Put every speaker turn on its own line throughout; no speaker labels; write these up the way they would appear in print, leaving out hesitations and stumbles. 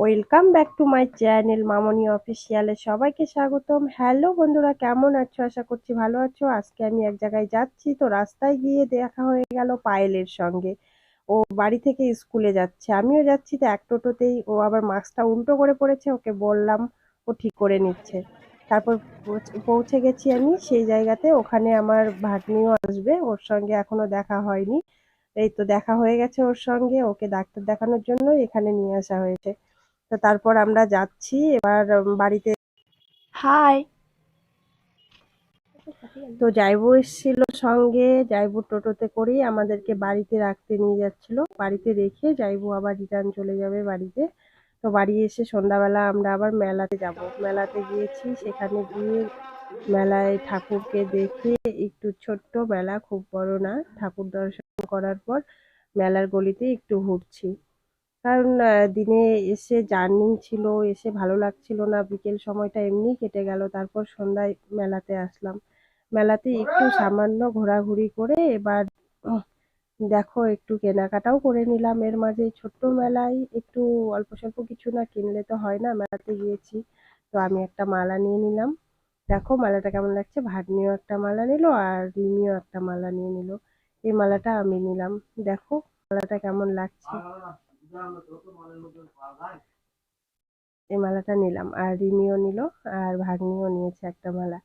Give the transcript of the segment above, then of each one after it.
Welcome back to my channel Mamoni অফিসিয়ালে সবাইকে স্বাগতম। হ্যালো বন্ধুরা, কেমন আছো? আশা করছি ভালো আছো। আজকে আমি এক জায়গায় যাচ্ছি, তো রাস্তায় গিয়ে দেখা হয়ে গেল পায়েলের সঙ্গে। ও বাড়ি থেকে স্কুলে যাচ্ছে, আমিও যাচ্ছি, তো এক টোটোতেই। ও আবার মাস্কটা উল্টো করে পড়েছে, ওকে বললাম, ও ঠিক করে নিচ্ছে। তারপর পৌঁছে গেছি আমি সেই জায়গাতে। ওখানে আমার ভাগ্নিও আসবে, ওর সঙ্গে এখনো দেখা হয়নি। এই তো দেখা হয়ে গেছে ওর সঙ্গে, ওকে ডাক্তার দেখানোর জন্য এখানে নিয়ে আসা হয়েছে। তো তারপর আমরা যাচ্ছি এবার বাড়িতে। হাই। তো জাইবু এসেছিল সঙ্গে, জাইবু টোটোতে করেই আমাদেরকে বাড়িতে রাখতে নিয়ে যাচ্ছিল। বাড়িতে রেখে জাইবু আবার রিটার্ন চলে যাবে বাড়িতে। তো বাড়ি এসে সন্ধ্যাবেলা আমরা আবার মেলাতে যাব। মেলাতে গিয়েছি, সেখানে গিয়ে মেলায় ঠাকুরকে দেখে, একটু ছোট্ট মেলা, খুব বড় না, ঠাকুর দর্শন করার পর মেলার গলিতে একটু ঘুরছি। কারণ দিনে এসে জার্নি ছিল, এসে ভালো লাগছিল না, বিকেল সময়টা এমনি কেটে গেল। তারপর সন্ধ্যায় মেলাতে আসলাম। মেলাতে একটু সামান্য ঘোরাঘুরি করে এবার উহ, দেখো একটু কেনাকাটাও করে নিলাম। এর মাঝে এই ছোট্ট মেলায় একটু অল্প স্বল্প কিছু না কিনলে তো হয় না, মেলাতে গিয়েছি। তো আমি একটা মালা নিয়ে নিলাম। দেখো মালাটা কেমন লাগছে। ভাগ্নিও একটা মালা নিল আর রিমিও একটা মালা নিয়ে নিল। এই মালাটা আমি নিলাম। দেখো মালাটা কেমন লাগছে। এই মালাটা নিলাম, আর রিমিও নিল, আর ভাগ্নিও নিয়েছে একটা মালা।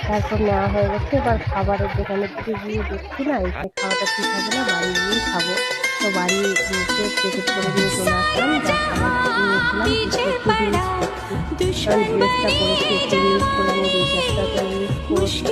তারপর নেওয়া হয়ে গেছে। এবার খাবারের দোকানের দিকে গিয়ে দেখছি না, এখানে খাওয়াটা ঠিক হবে না, বাড়ি গিয়েই খাবো। তো বাড়ি এসে প্যাকেট করে নিয়ে চলে আসলাম। যা খাবার নিয়েছিলাম, একটু একটু রিলস করছি, কারণ ড্রেসটা পরেছি, একটু রিলস করে নিয়ে 2-4টা রিলস করছি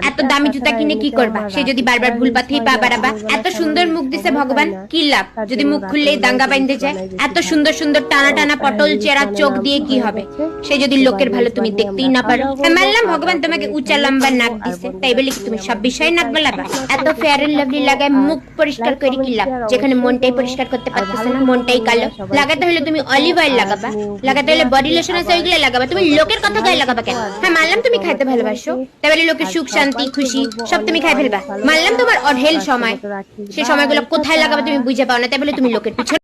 এত
বাড়িতে। আর
দামি জুতা
তাছাড়া
কিনে কি
এমনিতেও
করবা?
আমার
সে যদি
রাত্রি
বারবার
ছাড়া
ভুল
রিলস
পাথেই
হয়
পা
না,
বাড়াবা।
দিনের বেলা
এত
তেমন
সুন্দর মুখ
রিলস
দিছে
সময় পাই
ভগবান,
না।
কি লাভ
তার
যদি
জন্য
মুখ
রাতের
খুললেই
বেলায়
দাঙ্গা বাইন্ধে
রিলস
যায়?
বানাই
এত
বেশিরভাগ।
সুন্দর সুন্দর টানা
তো
টানা পটল
রিলস
চেরা চোখ
বানানো
দিয়ে কি
হয়ে
হবে?
গেছে।
সে যদি
এবার
লোকের ভালো
রিলস
তুমি
বানিয়ে
দেখতেই
আমরা
না
খাওয়া
পারো।
দাওয়া
হ্যাঁ
করবো,
মানলাম
খাওয়া
ভগবান
দাওয়া করে
তোমাকে উঁচা
ঘুমিয়ে
লম্বা
পড়বো।
নাক
আর
দিছে, তাই
বন্ধুরা,
বলে কি
তুমি
তুমি সব
আমার
বিষয়ে নাক
ভিডিওটা
গলাবা?
স্কিপ না
এত
করে
ফেয়ার
দেখতে
এন্ড লাভলি
থাকো।
লাগায়
আর
মুখ পরিষ্কার
লাইক
করে কি
কমেন্ট
লাভ,
শেয়ার
যেখানে
অবশ্যই
মনটাই
করো।
পরিষ্কার করতে
আর
পারতেছে
ভালো
না,
থেকো
মনটাই
বন্ধুরা,
কালো।
সবাই
লাগাতে হলে
সুস্থ
তুমি
থেকো।
অলিভ অয়েল
আর
লাগাবা,
নিউ
লাগাতে
ভিডিও
হলে বডি
আসবে
লোশন আছে
আবার।
ওইগুলো লাগাবা। তুমি
ততক্ষণ
লোকের কথা
ভালো
গায়ে লাগাবা
থেকো
কেন?
আর
হ্যাঁ
দেখতে
মানলাম
থেকো
তুমি
আমার
খাইতে ভালোবাসো,
চ্যানেলকে।
তাই বলে লোকের
আর
সুখ শান্তি
সবাইকে
খুশি
বলবো
সব তুমি
অনেক
খাই
অনেক
ফেলবা। মানলাম
ভালোবাসা।
তোমার অঢেল
তো আজকের
সময়,
মতো রাখি,
সে
বাই,
সময়গুলো কোথায়
টাটা।
লাগাবে তুমি বুঝে পাও না, তাই বলে তুমি লোকের পিছনে